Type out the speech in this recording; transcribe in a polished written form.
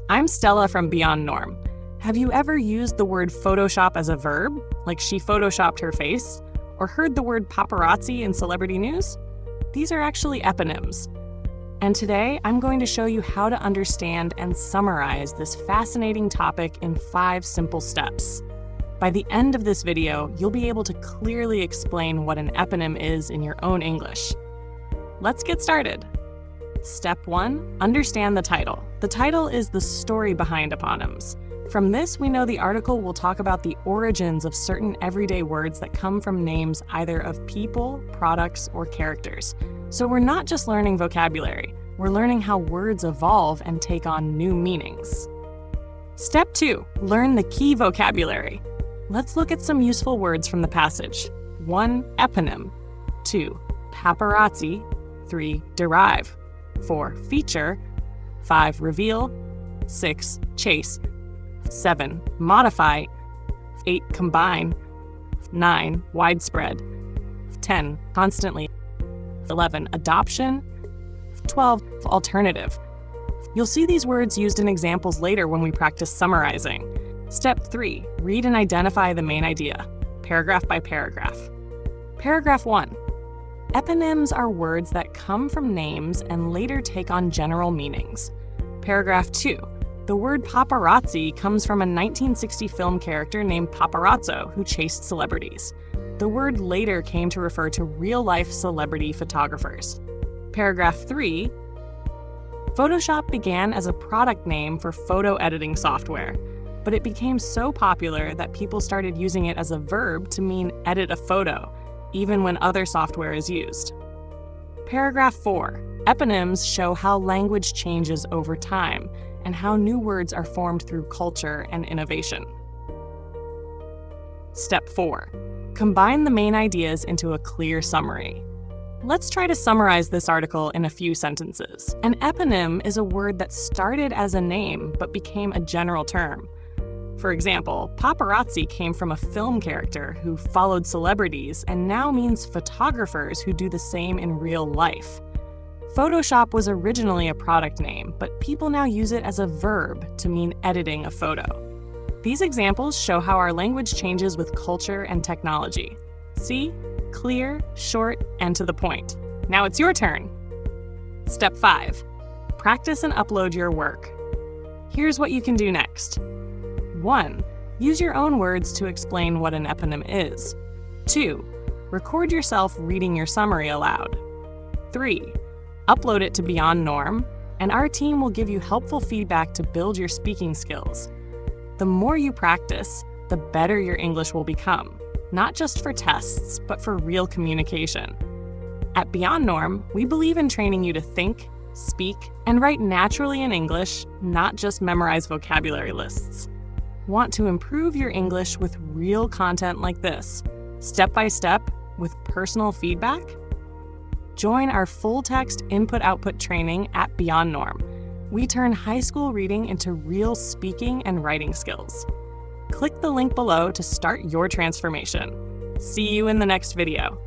I'm Stella from Beyond Norm. Have you ever used the word Photoshop as a verb, like she photoshopped her face? Or heard the word paparazzi in celebrity news? These are actually eponyms. And today, I'm going to show you how to understand and summarize this fascinating topic in 5 simple steps. By the end of this video, you'll be able to clearly explain what an eponym is in your own English. Let's get started. Step 1, understand the title. The title is the story behind eponyms. From this, we know the article will talk about the origins of certain everyday words that come from names either of people, products, or characters. So we're not just learning vocabulary, we're learning how words evolve and take on new meanings. Step 2, learn the key vocabulary. Let's look at some useful words from the passage. 1, eponym. 2, paparazzi. 3, derive. 4, feature. 5, reveal. 6, chase. 7, modify. 8, combine. 9, widespread. 10, constantly. 11, adoption. 12, alternative. You'll see these words used in examples later when we practice summarizing. Step 3, read and identify the main idea, paragraph by paragraph. Paragraph 1. Eponyms are words that come from names and later take on general meanings. Paragraph 2. The word paparazzi comes from a 1960 film character named Paparazzo who chased celebrities. The word later came to refer to real-life celebrity photographers. Paragraph 3. Photoshop began as a product name for photo editing software, but it became so popular that people started using it as a verb to mean edit a photo, even when other software is used. Paragraph 4. Eponyms show how language changes over time and how new words are formed through culture and innovation. Step 4. Combine the main ideas into a clear summary. Let's try to summarize this article in a few sentences. An eponym is a word that started as a name but became a general term. For example, paparazzi came from a film character who followed celebrities and now means photographers who do the same in real life. Photoshop was originally a product name, but people now use it as a verb to mean editing a photo. These examples show how our language changes with culture and technology. See? Clear, short, and to the point. Now it's your turn. Step 5. Practice and upload your work. Here's what you can do next. 1. Use your own words to explain what an eponym is. 2. Record yourself reading your summary aloud. 3. Upload it to Beyond Norm, and our team will give you helpful feedback to build your speaking skills. The more you practice, the better your English will become, not just for tests, but for real communication. At Beyond Norm, we believe in training you to think, speak, and write naturally in English, not just memorize vocabulary lists. Want to improve your English with real content like this, step by step, with personal feedback? Join our full-text input-output training at Beyond Norm. We turn high school reading into real speaking and writing skills. Click the link below to start your transformation. See you in the next video.